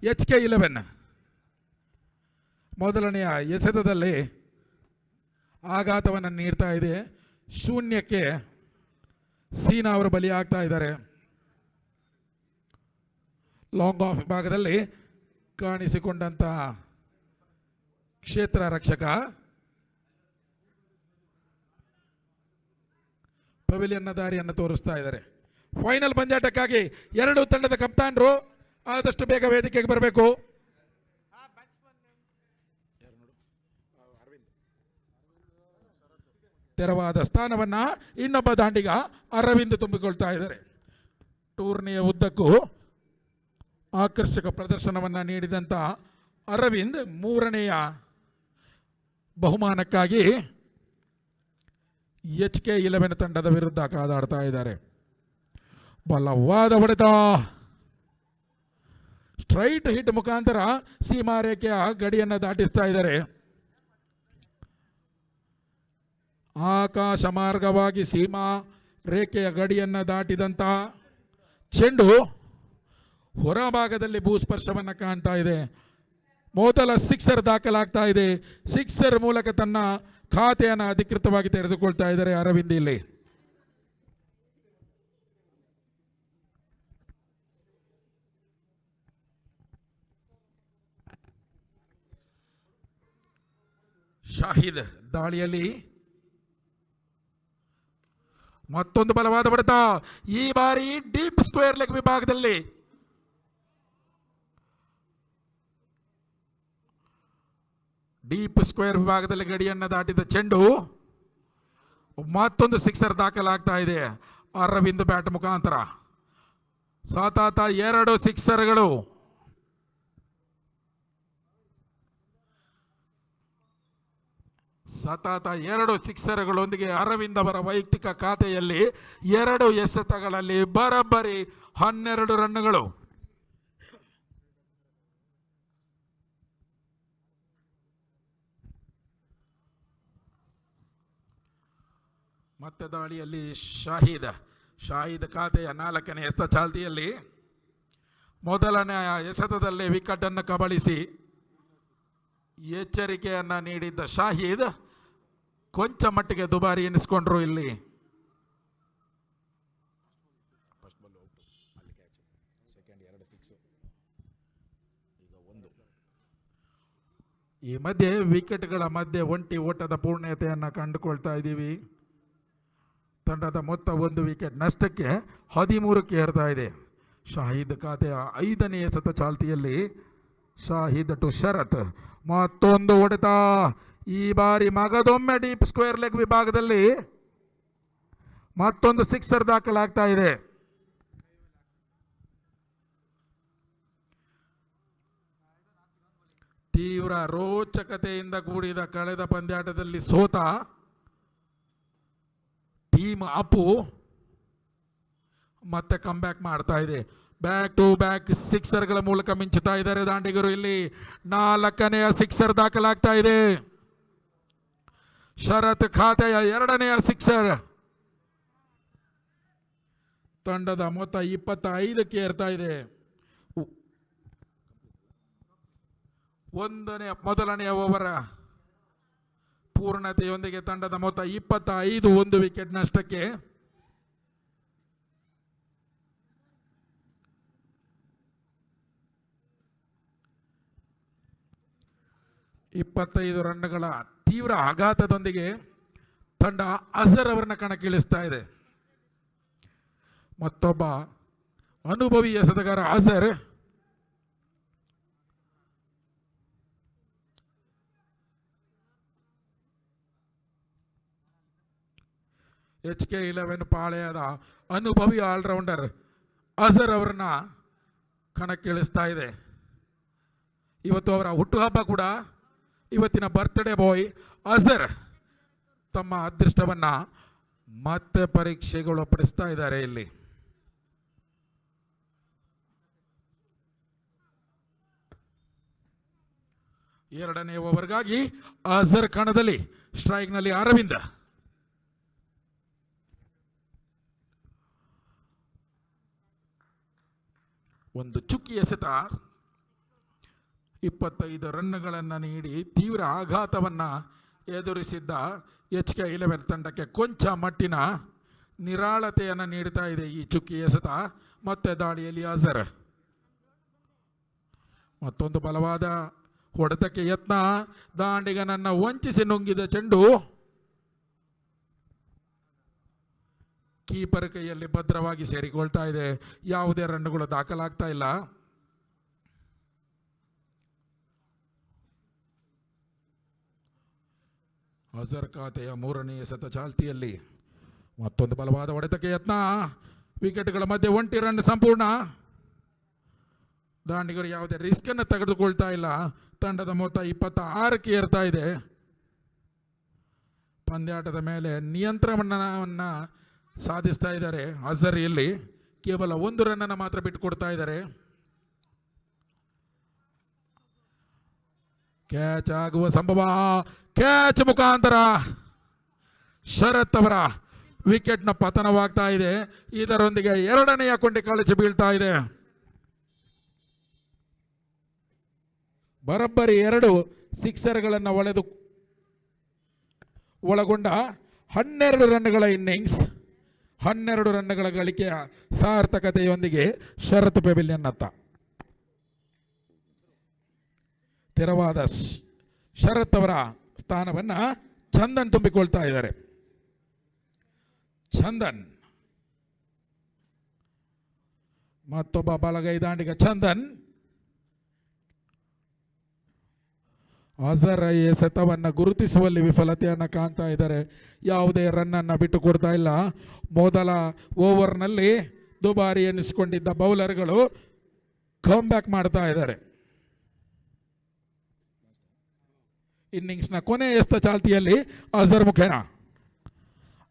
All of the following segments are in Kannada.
HK11 ಮೊದಲನೆಯ ಎಸೆತದಲ್ಲಿ ಆಘಾತವನ್ನು ನೀಡ್ತಾ ಇದೆ. ಶೂನ್ಯಕ್ಕೆ ಸೀನಾ ಅವರು ಬಲಿಯಾಗ್ತಾ ಇದ್ದಾರೆ. ಲಾಂಗ್ ಆಫ್ ವಿಭಾಗದಲ್ಲಿ ಕಾಣಿಸಿಕೊಂಡಂತಹ ಕ್ಷೇತ್ರ ರಕ್ಷಕ ಪವಿಲಿಯನ್ನ ದಾರಿಯನ್ನು ತೋರಿಸ್ತಾ ಇದ್ದಾರೆ. ಫೈನಲ್ ಪಂದ್ಯಾಟಕ್ಕಾಗಿ ಎರಡು ತಂಡದ ಕಪ್ತಾನರು ಆದಷ್ಟು ಬೇಗ ವೇದಿಕೆಗೆ ಬರಬೇಕು. ತೆರವಾದ ಸ್ಥಾನವನ್ನ ಇನ್ನೊಬ್ಬ ದಾಂಡಿಗ ಅರವಿಂದ್ ತುಂಬಿಕೊಳ್ತಾ ಇದ್ದಾರೆ. ಟೂರ್ನಿಯ ಉದ್ದಕ್ಕೂ ಆಕರ್ಷಕ ಪ್ರದರ್ಶನವನ್ನು ನೀಡಿದಂಥ ಅರವಿಂದ್ ಮೂರನೆಯ ಬಹುಮಾನಕ್ಕಾಗಿ HK11 ತಂಡದ ವಿರುದ್ಧ ಕಾದಾಡ್ತಾ ಇದ್ದಾರೆ. ಬಲವಾದ ಹೊಡೆತ, ಸ್ಟ್ರೈಟ್ ಹಿಟ್ ಮುಖಾಂತರ ಸೀಮಾ ರೇಖೆಯ ಗಡಿಯನ್ನು ದಾಟಿಸ್ತಾ ಇದ್ದಾರೆ. ಆಕಾಶ ಮಾರ್ಗವಾಗಿ ಸೀಮಾ ರೇಖೆಯ ಗಡಿಯನ್ನು ದಾಟಿದಂಥ ಚೆಂಡು ಹೊರಭಾಗದಲ್ಲಿ ಭೂಸ್ಪರ್ಶವನ್ನು ಕಾಣ್ತಾ ಇದೆ. ಮೊದಲ ಸಿಕ್ಸರ್ ದಾಖಲಾಗ್ತಾ ಇದೆ. ಸಿಕ್ಸರ್ ಮೂಲಕ ತನ್ನ ಖಾತೆಯನ್ನು ಅಧಿಕೃತವಾಗಿ ತೆರೆದುಕೊಳ್ತಾ ಇದ್ದಾರೆ ಅರವಿಂದ್. ಇಲ್ಲಿ ಶಾಹಿದ್ ದಾಳಿಯಲ್ಲಿ ಮತ್ತೊಂದು ಬಲವಾದ ಹೊಡೆತ. ಈ ಬಾರಿ ಡೀಪ್ ಸ್ಕ್ವೇರ್ ಲೆಗ್ ವಿಭಾಗದಲ್ಲಿ ಗಡಿಯನ್ನು ದಾಟಿದ ಚೆಂಡು ಮತ್ತೊಂದು ಸಿಕ್ಸರ್ ದಾಖಲಾಗ್ತಾ ಇದೆ ಅರವಿಂದ್ ಬ್ಯಾಟ್ ಮುಖಾಂತರ. ಸತತ ಎರಡು ಸಿಕ್ಸರ್ಗಳು. ಸತತ ಎರಡು ಸಿಕ್ಸರ್ಗಳೊಂದಿಗೆ ಅರವಿಂದ್ ಅವರ ವೈಯಕ್ತಿಕ ಖಾತೆಯಲ್ಲಿ ಎರಡು ಎಸೆತಗಳಲ್ಲಿ ಬರೋಬ್ಬರಿ 12 ರನ್ನುಗಳು. ಮತ್ತೆ ದಾಳಿಯಲ್ಲಿ ಶಾಹಿದ್ ಖಾತೆಯ 4ನೇ ಎಸೆತ ಚಾಲ್ತಿಯಲ್ಲಿ ಮೊದಲನೇ ಎಸೆತದಲ್ಲಿ ವಿಕೆಟ್ ಅನ್ನು ಕಬಳಿಸಿ ಎಚ್ಚರಿಕೆಯನ್ನ ನೀಡಿದ್ದ ಶಾಹಿದ್ ಕೊಂಚ ಮಟ್ಟಿಗೆ ದುಬಾರಿ ಎನಿಸಿಕೊಂಡ್ರು. ಇಲ್ಲಿ ಈ ಮಧ್ಯೆ ವಿಕೆಟ್ಗಳ ಮಧ್ಯೆ ಒಂಟಿ ಓಟದ ಪೂರ್ಣತೆಯನ್ನು ಕಂಡುಕೊಳ್ತಾ ಇದ್ದೀವಿ. ತಂಡದ ಮೊತ್ತ 1 ವಿಕೆಟ್ ನಷ್ಟಕ್ಕೆ 13ಕ್ಕೆ ಏರ್ತಾ ಇದೆ. ಶಾಹಿದ್ ಖಾತೆಯ 5ನೇ ಎಸೆತ ಚಾಲ್ತಿಯಲ್ಲಿ ಶಾಹಿದ್ ಟು ಶರತ್ ಮತ್ತೊಂದು ಹೊಡೆತ. ಈ ಬಾರಿ ಮಗದೊಮ್ಮೆ ಡೀಪ್ ಸ್ಕ್ವೇರ್ ಲೆಗ್ ವಿಭಾಗದಲ್ಲಿ ಮತ್ತೊಂದು ಸಿಕ್ಸರ್ ದಾಖಲಾಗ್ತಾ ಇದೆ. ತೀವ್ರ ರೋಚಕತೆಯಿಂದ ಕೂಡಿದ ಕಳೆದ ಪಂದ್ಯಾಟದಲ್ಲಿ ಸೋತ ಟೀಮ್ ಅಪ್ಪು ಮತ್ತೆ ಕಮ್ ಬ್ಯಾಕ್ ಮಾಡ್ತಾ ಇದೆ. ಬ್ಯಾಕ್ ಟು ಬ್ಯಾಕ್ ಸಿಕ್ಸರ್ಗಳ ಮೂಲಕ ಮಿಂಚುತ್ತಾ ಇದ್ದಾರೆ ದಾಂಡಿಗರು. ಇಲ್ಲಿ 4ನೇ ಸಿಕ್ಸರ್ ದಾಖಲಾಗ್ತಾ ಇದೆ. ಶರತ್ ಖಾತೆಯ 2ನೇ ಸಿಕ್ಸರ್. ತಂಡದ ಮೊತ್ತ 25ಕ್ಕೆ ಏರ್ತಾ ಇದೆ. ಮೊದಲನೆಯ ಓವರ್ ಪೂರ್ಣತೆಯೊಂದಿಗೆ ತಂಡದ ಮೊತ್ತ 25, 1 ವಿಕೆಟ್ ನಷ್ಟಕ್ಕೆ. ಇಪ್ಪತ್ತೈದು ರನ್ನುಗಳ ತೀವ್ರ ಆಘಾತದೊಂದಿಗೆ ತಂಡ ಅಜರ್ ಅವರನ್ನ ಕಣಕ್ಕಿಳಿಸ್ತಾ ಇದೆ. ಮತ್ತೊಬ್ಬ ಅನುಭವಿ ಎಸೆತಗಾರ ಅಜರ್. HK11 ಪಾಳೆಯದ ಅನುಭವಿ ಆಲ್ರೌಂಡರ್ ಅಜರ್ ಅವರನ್ನ ಕಣಕ್ಕಿಳಿಸ್ತಾ ಇದೆ. ಇವತ್ತು ಅವರ ಹುಟ್ಟುಹಬ್ಬ ಕೂಡ. ಇವತ್ತಿನ ಬರ್ತ್ಡೇ ಬಾಯ್ ಅಜರ್ ತಮ್ಮ ಅದೃಷ್ಟವನ್ನ ಮತ್ತೆ ಪರೀಕ್ಷೆಗೊಳಪಡಿಸ್ತಾ ಇದ್ದಾರೆ. ಇಲ್ಲಿ ಎರಡನೇ ಓವರ್ಗಾಗಿ ಅಜರ್ ಕಣದಲ್ಲಿ. ಸ್ಟ್ರೈಕ್ನಲ್ಲಿ ಅರವಿಂದ್. ಒಂದು ಚುಕ್ಕಿ ಎಸೆತ. 25 ರನ್ಗಳನ್ನು ನೀಡಿ ತೀವ್ರ ಆಘಾತವನ್ನು ಎದುರಿಸಿದ್ದ HK11 ತಂಡಕ್ಕೆ ಕೊಂಚ ಮಟ್ಟಿನ ನಿರಾಳತೆಯನ್ನು ನೀಡ್ತಾ ಇದೆ ಈ ಚುಕ್ಕಿ ಎಸೆತ. ಮತ್ತೆ ದಾಳಿಯಲ್ಲಿ ಅಜರ್, ಮತ್ತೊಂದು ಬಲವಾದ ಹೊಡೆತಕ್ಕೆ ಯತ್ನ, ದಾಂಡಿಗನನ್ನು ವಂಚಿಸಿ ನುಂಗಿದ ಚೆಂಡು ಕೀಪರ್ ಕೈಯಲ್ಲಿ ಭದ್ರವಾಗಿ ಸೇರಿಕೊಳ್ತಾ ಇದೆ. ಯಾವುದೇ ರನ್ನುಗಳು ದಾಖಲಾಗ್ತಾ ಇಲ್ಲ. ಅಜರ್ ಖಾತೆಯ 3ನೇ ಎಸೆತ ಚಾಲ್ತಿಯಲ್ಲಿ. ಮತ್ತೊಂದು ಬಲವಾದ ಹೊಡೆತಕ್ಕೆ ಯತ್ನ, ವಿಕೆಟ್ಗಳ ಮಧ್ಯೆ 1 ರನ್ ಸಂಪೂರ್ಣ. ದಾಂಡಿಗರು ಯಾವುದೇ ರಿಸ್ಕ್ ಅನ್ನು ತೆಗೆದುಕೊಳ್ತಾ ಇಲ್ಲ. ತಂಡದ ಮೊತ್ತ 26ಕ್ಕೆ ಏರ್ತಾ ಇದೆ. ಪಂದ್ಯಾಟದ ಮೇಲೆ ನಿಯಂತ್ರಣವನ್ನು ಸಾಧಿಸ್ತಾ ಇದ್ದಾರೆ ಅಜರ್. ಇಲ್ಲಿ ಕೇವಲ 1 ರನ್ನನ್ನು ಮಾತ್ರ ಬಿಟ್ಟುಕೊಡ್ತಾ ಇದ್ದಾರೆ. ಕ್ಯಾಚ್ ಆಗುವ ಸಂಭವ. ಕ್ಯಾಚ್ ಮುಖಾಂತರ ಶರತ್ ಅವರ ವಿಕೆಟ್ನ ಪತನವಾಗ್ತಾ ಇದೆ. ಇದರೊಂದಿಗೆ 2ನೇ ಕೊಂಡಿ ಕಳಚಿ ಬೀಳ್ತಾ ಇದೆ. ಬರೋಬ್ಬರಿ 2 ಸಿಕ್ಸರ್ಗಳನ್ನು ಒಳಗೊಂಡ 12 ರನ್ಗಳ ಇನ್ನಿಂಗ್ಸ್, 12 ರನ್ಗಳ ಗಳಿಕೆಯ ಸಾರ್ಥಕತೆಯೊಂದಿಗೆ ಶರತ್ ಪೆವಿಲಿಯನ್ ಅತ್ತ. ತೆರವಾದ ಶರತ್ ಅವರ ಸ್ಥಾನವನ್ನು ಚಂದನ್ ತುಂಬಿಕೊಳ್ತಾ ಇದ್ದಾರೆ. ಚಂದನ್, ಮತ್ತೊಬ್ಬ ಬಲಗೈ ದಾಂಡಿಗ ಚಂದನ್. ಅಜರ್ ಎಸೆತವನ್ನು ಗುರುತಿಸುವಲ್ಲಿ ವಿಫಲತೆಯನ್ನು ಕಾಣ್ತಾ ಇದ್ದಾರೆ. ಯಾವುದೇ ರನ್ನನ್ನು ಬಿಟ್ಟು ಕೊಡ್ತಾ ಇಲ್ಲ. ಮೊದಲ ಓವರ್ನಲ್ಲಿ ದುಬಾರಿ ಎನಿಸಿಕೊಂಡಿದ್ದ ಬೌಲರ್ಗಳು ಕಮ್ಬ್ಯಾಕ್ ಮಾಡ್ತಾ ಇದ್ದಾರೆ. ಇನ್ನಿಂಗ್ಸ್ನ ಕೊನೆ ಎಸ್ತ ಚಾಲ್ತಿಯಲ್ಲಿ ಅಜರ್ ಮುಖೇನ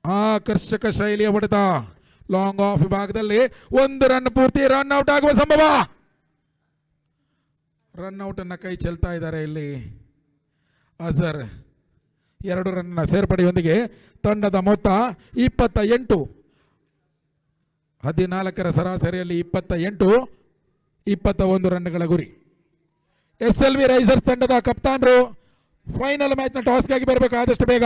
ಆಕರ್ಷಕ ಶೈಲಿಯ ಹೊಡೆತ. ಲಾಂಗ್ ಆಫ್ ವಿಭಾಗದಲ್ಲಿ 1 ರನ್ ಪೂರ್ತಿ ರನ್ಔಟ್ ಆಗುವ ಸಂಭವ. ರನ್ಔಟ್ ಅನ್ನು ಕೈ ಚೆಲ್ತಾ ಇದ್ದಾರೆ ಇಲ್ಲಿ ಅಜರ್. 2 ರನ್ನ ಸೇರ್ಪಡೆಯೊಂದಿಗೆ ತಂಡದ ಮೊತ್ತ 28. 14ರ ಸರಾಸರಿಯಲ್ಲಿ 28, 21 ರನ್ಗಳ ಗುರಿ. SLV ರೈಸರ್ಸ್ ತಂಡದ ಕಪ್ತಾನರು ಫೈನಲ್ ಮ್ಯಾಚ್ನ ಟಾಸ್ಗಾಗಿ ಬರಬೇಕು ಆದಷ್ಟು ಬೇಗ.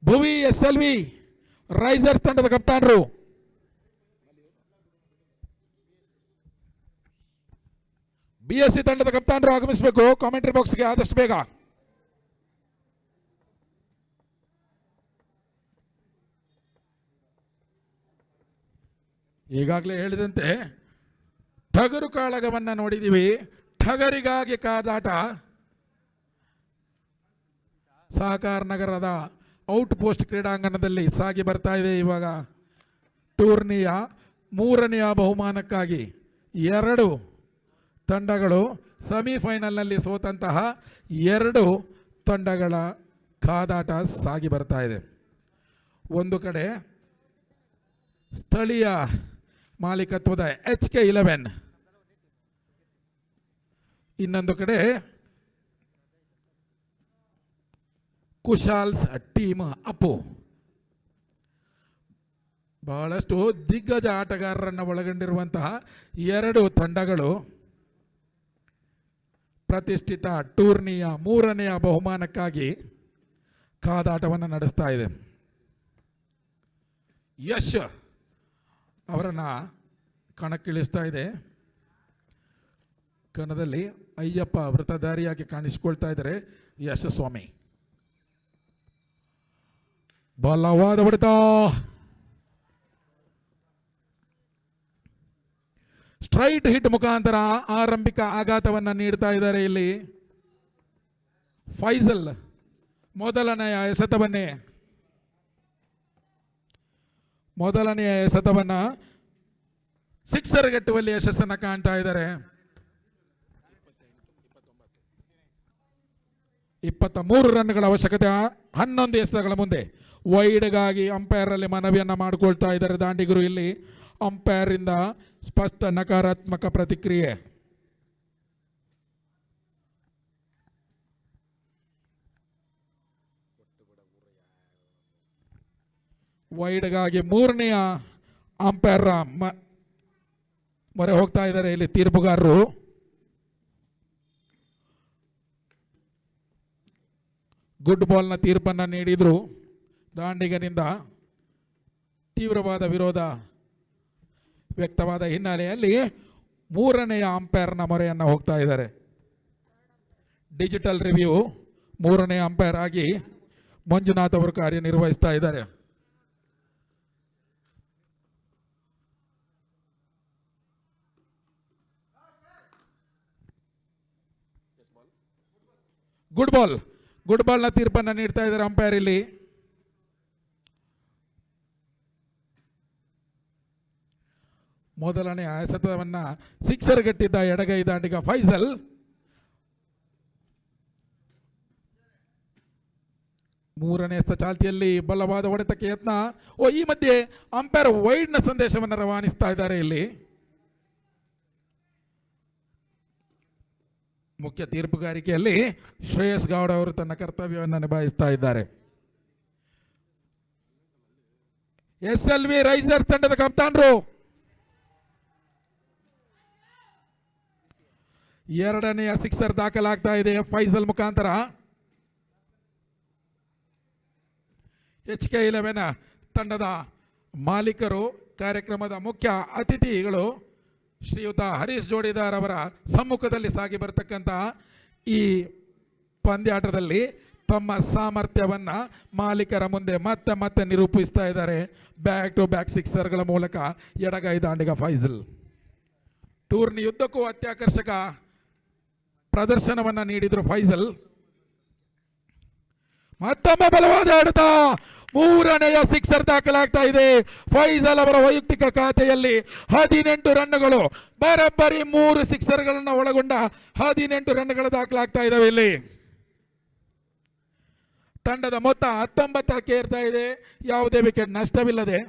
ಭುವಿ SLV ರೈಸರ್ಸ್ ತಂಡದ ಕಪ್ತಾನರು. BSC ತಂಡದ ಕಪ್ತಾನರು ಆಗಮಿಸಬೇಕು ಕಾಮೆಂಟ್ರಿ ಬಾಕ್ಸ್ಗೆ ಆದಷ್ಟು ಬೇಗ. ಈಗಾಗಲೇ ಹೇಳಿದಂತೆ ಟಗರು ಕಾಳಗವನ್ನು ನೋಡಿದ್ದೀವಿ. ಟಗರಿಗಾಗಿ ಕಾದಾಟ ಸಹಕಾರ ನಗರದ ಔಟ್ ಪೋಸ್ಟ್ ಕ್ರೀಡಾಂಗಣದಲ್ಲಿ ಸಾಗಿ ಬರ್ತಾ ಇದೆ. ಇವಾಗ ಟೂರ್ನಿಯ 3ನೇ ಬಹುಮಾನಕ್ಕಾಗಿ 2 ತಂಡಗಳು ಸೆಮಿಫೈನಲ್ನಲ್ಲಿ ಸೋತಂತಹ 2 ತಂಡಗಳ ಕಾದಾಟ ಸಾಗಿ ಬರ್ತಾ ಇದೆ. ಒಂದು ಕಡೆ ಸ್ಥಳೀಯ ಮಾಲೀಕತ್ವದ HK11, ಇನ್ನೊಂದು ಕಡೆ ಕುಶಾಲ್ಸ್ ಟೀಮ್ ಅಪ್ಪು. ಬಹಳಷ್ಟು ದಿಗ್ಗಜ ಆಟಗಾರರನ್ನು ಒಳಗೊಂಡಿರುವಂತಹ 2 ತಂಡಗಳು ಪ್ರತಿಷ್ಠಿತ ಟೂರ್ನಿಯ 3ನೇ ಬಹುಮಾನಕ್ಕಾಗಿ ಕಾದಾಟವನ್ನು ನಡೆಸ್ತಾ ಇದೆ. ಯಶ್ ಅವರನ್ನು ಕಣಕ್ಕಿಳಿಸ್ತಾ ಇದೆ. ಕಣದಲ್ಲಿ ಅಯ್ಯಪ್ಪ ವೃತ್ತಧಾರಿಯಾಗಿ ಕಾಣಿಸಿಕೊಳ್ತಾ ಇದ್ದಾರೆ ಯಶಸ್ವಾಮಿ. ಬಲವಾದ ಹೊಡೆತ, ಸ್ಟ್ರೈಟ್ ಹಿಟ್ ಮುಖಾಂತರ ಆರಂಭಿಕ ಆಘಾತವನ್ನು ನೀಡ್ತಾ ಇದ್ದಾರೆ ಇಲ್ಲಿ ಫೈಸಲ್. ಮೊದಲನೆಯ ಎಸೆತವನ್ನ ಸಿಕ್ಸರ್ ಗಟ್ಟುವಲ್ಲಿ ಯಶಸ್ಸನ್ನು ಕಾಣ್ತಾ ಇದ್ದಾರೆ. 23 ರನ್ಗಳ ಅವಶ್ಯಕತೆ 11 ಎಸೆತಗಳ ಮುಂದೆ. ವೈಡ್ಗಾಗಿ ಅಂಪೈರ್ ಅಲ್ಲಿ ಮನವಿಯನ್ನ ಮಾಡಿಕೊಳ್ತಾ ಇದ್ದಾರೆ ದಾಂಡಿಗರು. ಇಲ್ಲಿ ಅಂಪೈರ್ ಇಂದ ಸ್ಪಷ್ಟ ನಕಾರಾತ್ಮಕ ಪ್ರತಿಕ್ರಿಯೆ. ವೈಡ್ಗಾಗಿ 3ನೇ ಅಂಪೈರ್ ಮೊರೆ ಹೋಗ್ತಾ ಇದ್ದಾರೆ ಇಲ್ಲಿ ತೀರ್ಪುಗಾರರು. ಗುಡ್ ಬಾಲ್ನ ತೀರ್ಪನ್ನು ನೀಡಿದ್ರು. ದಾಂಡಿಗನಿಂದ ತೀವ್ರವಾದ ವಿರೋಧ ವ್ಯಕ್ತವಾದ ಹಿನ್ನೆಲೆಯಲ್ಲಿ ಮೂರನೆಯ ಅಂಪೈರ್ನ ಮೊರೆಯನ್ನು ಹೋಗ್ತಾ ಇದ್ದಾರೆ. ಡಿಜಿಟಲ್ ರಿವ್ಯೂ ಮೂರನೇ ಅಂಪೈರ್ ಆಗಿ ಮಂಜುನಾಥ್ ಅವರು ಕಾರ್ಯನಿರ್ವಹಿಸ್ತಾ ಇದ್ದಾರೆ. ಗುಡ್ ಬಾಲ್ನ ತೀರ್ಪನ್ನು ನೀಡ್ತಾ ಇದ್ದಾರೆ ಅಂಪೈರ್ ಇಲ್ಲಿ. ಮೊದಲನೇ ಎಸೆತವನ್ನ ಸಿಕ್ಸರ್ ಗಟ್ಟಿದ್ದ ಎಡಗೈ ದಾಂಡಿಗ ಫೈಸಲ್. ಮೂರನೇ ಎಸೆತ ಚಾಲ್ತಿಯಲ್ಲಿ ಬಲವಾದ ಹೊಡೆತಕ್ಕೆ ಯತ್ನ. ಈ ಮಧ್ಯೆ ಅಂಪೈರ್ ವೈಡ್ನ ಸಂದೇಶವನ್ನು ರವಾನಿಸ್ತಾ ಇದ್ದಾರೆ ಇಲ್ಲಿ. ಮುಖ್ಯ ತೀರ್ಪುಗಾರಿಕೆಯಲ್ಲಿ ಶ್ರೇಯಸ್ ಗೌಡ ಅವರು ತನ್ನ ಕರ್ತವ್ಯವನ್ನು ನಿಭಾಯಿಸ್ತಾ ಇದ್ದಾರೆ. SLV ರೈಸರ್ಸ್ ತಂಡದ ಕಪ್ತಾನರು ಎರಡನೆಯ ಸಿಕ್ಸರ್ ದಾಖಲಾಗ್ತಾ ಇದೆ ಫೈಸಲ್ ಮುಖಾಂತರ. HK11 ತಂಡದ ಮಾಲೀಕರು, ಕಾರ್ಯಕ್ರಮದ ಮುಖ್ಯ ಅತಿಥಿಗಳು ಶ್ರೀಯುತ ಹರೀಶ್ ಜೋಡಿದಾರ್ ಅವರ ಸಮ್ಮುಖದಲ್ಲಿ ಸಾಗಿ ಬರತಕ್ಕಂಥ ಈ ಪಂದ್ಯಾಟದಲ್ಲಿ ತಮ್ಮ ಸಾಮರ್ಥ್ಯವನ್ನು ಮಾಲೀಕರ ಮುಂದೆ ಮತ್ತೆ ಮತ್ತೆ ನಿರೂಪಿಸ್ತಾ ಇದ್ದಾರೆ. ಬ್ಯಾಕ್ ಟು ಬ್ಯಾಕ್ ಸಿಕ್ಸರ್ಗಳ ಮೂಲಕ ಎಡಗೈ ದಾಂಡಿಗ ಫೈಸಲ್ ಟೂರ್ನಿಯುದ್ದಕ್ಕೂ ಅತ್ಯಾಕರ್ಷಕ ಪ್ರದರ್ಶನವನ್ನು ನೀಡಿದ್ರು ಫೈಸಲ್. ಮತ್ತೊಮ್ಮೆ ಬಲವಾದ ಹೊಡೆತ, ಮೂರನೆಯ ಸಿಕ್ಸರ್ ದಾಖಲಾಗ್ತಾ ಇದೆ ಫೈಸಲ್ ಅವರ ವೈಯಕ್ತಿಕ ಖಾತೆಯಲ್ಲಿ. 18 ರನ್ನುಗಳು, ಬರೋಬ್ಬರಿ 3 ಸಿಕ್ಸರ್ಗಳನ್ನು ಒಳಗೊಂಡ 18 ರನ್ನುಗಳು ದಾಖಲಾಗ್ತಾ ಇದಾವೆ ಇಲ್ಲಿ. ತಂಡದ ಮೊತ್ತ 19ಕ್ಕೆ ಏರ್ತಾ ಇದೆ, ಯಾವುದೇ ವಿಕೆಟ್ ನಷ್ಟವಿಲ್ಲದೆ.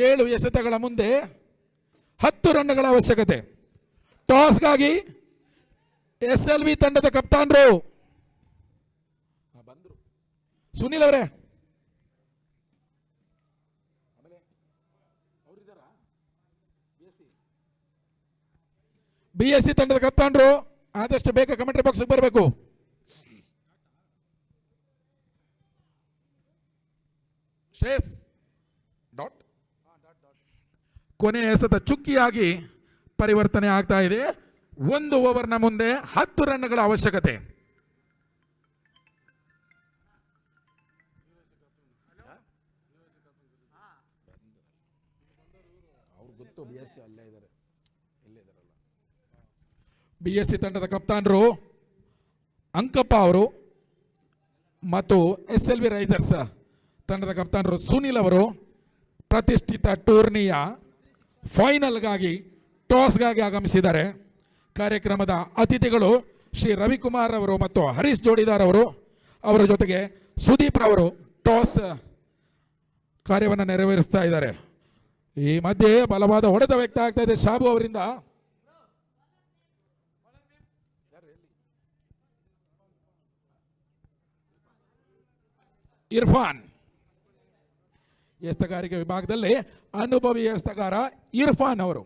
7 ಎಸೆತಗಳ ಮುಂದೆ 10 ರನ್ನುಗಳ ಅವಶ್ಯಕತೆ. ಟಾಸ್ಗಾಗಿ SLV ತಂಡದ ಕಪ್ತಾನರು ಸುನಿಲ್ ಅವರೇ, BSC ತಂಡದ ಕಪ್ತಾನರು ಆದಷ್ಟು ಬೇಗ ಕಮೆಂಟ್ರಿ ಬಾಕ್ಸ್ಗೆ ಬರಬೇಕು. ಕೊನೆಯ ಎಸೆತ ಚುಕ್ಕಿಯಾಗಿ ಪರಿವರ್ತನೆ ಆಗ್ತಾ ಇದೆ. 1 ಓವರ್ನ ಮುಂದೆ 10 ರನ್ನುಗಳ ಅವಶ್ಯಕತೆ. BSC ತಂಡದ ಕಪ್ತಾನರು ಅಂಕಪ್ಪ ಅವರು ಮತ್ತು SLV ರೈಸರ್ಸ್ ತಂಡದ ಕಪ್ತಾನರು ಸುನಿಲ್ ಅವರು ಪ್ರತಿಷ್ಠಿತ ಟೂರ್ನಿಯ ಫೈನಲ್ಗಾಗಿ ಟಾಸ್ಗಾಗಿ ಆಗಮಿಸಿದ್ದಾರೆ. ಕಾರ್ಯಕ್ರಮದ ಅತಿಥಿಗಳು ಶ್ರೀ ರವಿಕುಮಾರ್ ಅವರು ಮತ್ತು ಹರೀಶ್ ಜೋಡಿದಾರ್ ಅವರು, ಅವರ ಜೊತೆಗೆ ಸುದೀಪ್ ಅವರು ಟಾಸ್ ಕಾರ್ಯವನ್ನು ನೆರವೇರಿಸ್ತಾ ಇದ್ದಾರೆ. ಈ ಮಧ್ಯೆ ಬಲವಾದ ಹೊಡೆತ ವ್ಯಕ್ತ ಆಗ್ತಾ ಇದೆ ಶಾಬು ಅವರಿಂದ. ಇರ್ಫಾನ್ ಎಸ್ತಗಾರಿಕೆ ವಿಭಾಗದಲ್ಲಿ ಅನುಭವಿ ಎಸ್ತಗಾರ ಇರ್ಫಾನ್ ಅವರು.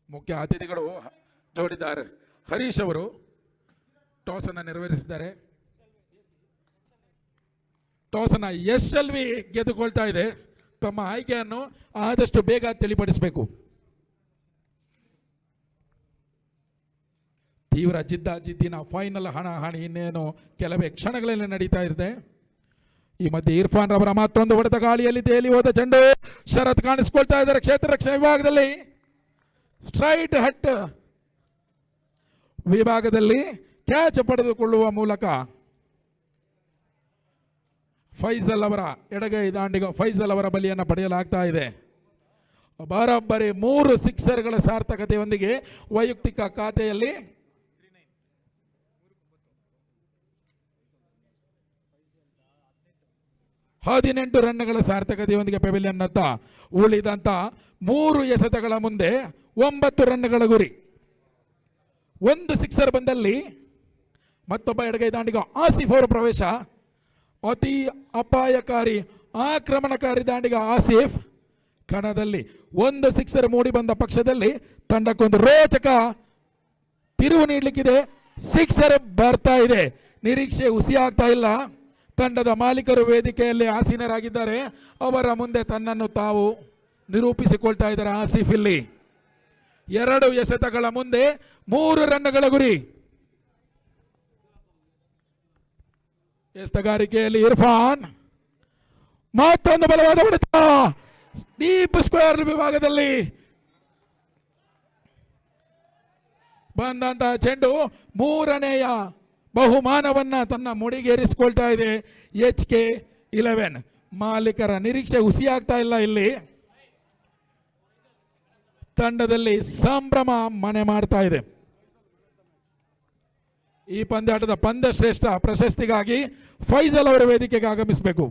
ಮುಖ್ಯ ಅತಿಥಿಗಳು ಜೋಡಿದಾರ್ ಹರೀಶ್ ಅವರು ಟಾಸ್ ಅನ್ನು ನೆರವೇರಿಸಿದ್ದಾರೆ. ಟಾಸ್ ಅನ್ನು SLV ಗೆದ್ದುಕೊಳ್ತಾ ಇದೆ. ತಮ್ಮ ಆಯ್ಕೆಯನ್ನು ಆದಷ್ಟು ಬೇಗ ತಿಳಿಪಡಿಸಬೇಕು. ತೀವ್ರ ಜಿದ್ದಾಜಿದ್ದಿನ ಫೈನಲ್ ಹಣಾಹಣಿ ಇನ್ನೇನು ಕೆಲವೇ ಕ್ಷಣಗಳಲ್ಲಿ ನಡೀತಾ ಇದೆ. ಈ ಮಧ್ಯೆ ಇರ್ಫಾನ್ ರವರ ಮತ್ತೊಂದು ಹೊಡೆದ ಗಾಳಿಯಲ್ಲಿ ತೇಲಿ ಹೋದ ಚೆಂಡು. ಶರತ್ ಕಾಣಿಸ್ಕೊಳ್ತಾ ಇದ್ದಾರೆ ಕ್ಷೇತ್ರ ರಕ್ಷಣೆ ವಿಭಾಗದಲ್ಲಿ. ಸ್ಟ್ರೈಟ್ ಹಟ್ ವಿಭಾಗದಲ್ಲಿ ಕ್ಯಾಚ್ ಪಡೆದುಕೊಳ್ಳುವ ಮೂಲಕ ಫೈಸಲ್ ಅವರ ಎಡಗೈ ದಾಂಡಿಗ ಫೈಸಲ್ ಅವರ ಬಲಿಯನ್ನು ಪಡೆಯಲಾಗ್ತಾ ಇದೆ. ಬರೋಬ್ಬರಿ 3 ಸಿಕ್ಸರ್ಗಳ ಸಾರ್ಥಕತೆಯೊಂದಿಗೆ ವೈಯಕ್ತಿಕ ಖಾತೆಯಲ್ಲಿ 18 ರನ್ಗಳ ಸಾರ್ಥಕತೆಯೊಂದಿಗೆ ಪೆವಿಲಿಯನ್ನತ್ತ ಉಳಿದಂತ 3 ಎಸೆತಗಳ ಮುಂದೆ 9 ರನ್ಗಳ ಗುರಿ. 1 ಸಿಕ್ಸರ್ ಬಂದಲ್ಲಿ ಮತ್ತೊಬ್ಬ ಎಡಗೈ ದಾಂಡಿಗ ಆಸಿಫ್ ಅವರ ಪ್ರವೇಶ. ಅತಿ ಅಪಾಯಕಾರಿ ಆಕ್ರಮಣಕಾರಿ ದಾಂಡಿಗ ಆಸಿಫ್ ಕಣದಲ್ಲಿ 1 ಸಿಕ್ಸರ್ ಮೂಡಿ ಬಂದ ಪಕ್ಷದಲ್ಲಿ ತಂಡಕ್ಕೊಂದು ರೋಚಕ ತಿರುವು ನೀಡಲಿಕ್ಕಿದೆ. ಸಿಕ್ಸರ್ ಬರ್ತಾ ಇದೆ, ನಿರೀಕ್ಷೆ ಹುಸಿ ಆಗ್ತಾ ಇಲ್ಲ. ತಂಡದ ಮಾಲೀಕರು ವೇದಿಕೆಯಲ್ಲಿ ಆಸೀನರಾಗಿದ್ದಾರೆ. ಅವರ ಮುಂದೆ ತನ್ನನ್ನು ತಾವು ನಿರೂಪಿಸಿಕೊಳ್ತಾ ಇದ್ದಾರೆ ಆಸಿಫ್. ಇಲ್ಲಿ 2 ಎಸೆತಗಳ ಮುಂದೆ 3 ರನ್ಗಳ ಗುರಿ. ಎಸ್ತಗಾರಿಕೆಯಲ್ಲಿ ಇರ್ಫಾನ್ ಮತ್ತೊಂದು ಬಲವಾದ ಹೊಡೆತ ಡೀಪ್ ಸ್ಕ್ವೇರ್ ವಿಭಾಗದಲ್ಲಿ ಬಂದಂತಹ ಚೆಂಡು 3ನೇಯ ಬಹುಮಾನವನ್ನ ತನ್ನ ಮುಡಿಗೇರಿಸಿಕೊಳ್ತಾ ಇದೆ HK11. ಮಾಲೀಕರ ನಿರೀಕ್ಷೆ ಹುಸಿಯಾಗ್ತಾ ಇಲ್ಲ. ಇಲ್ಲಿ ತಂಡದಲ್ಲಿ ಸಂಭ್ರಮ ಮನೆ ಮಾಡ್ತಾ ಇದೆ. ಈ ಪಂದ್ಯಾಟದ ಪಂದ್ಯ ಶ್ರೇಷ್ಠ ಪ್ರಶಸ್ತಿಗಾಗಿ ಫೈಸಲ್ ಅವರ ವೇದಿಕೆಗೆ ಆಗಮಿಸಬೇಕು.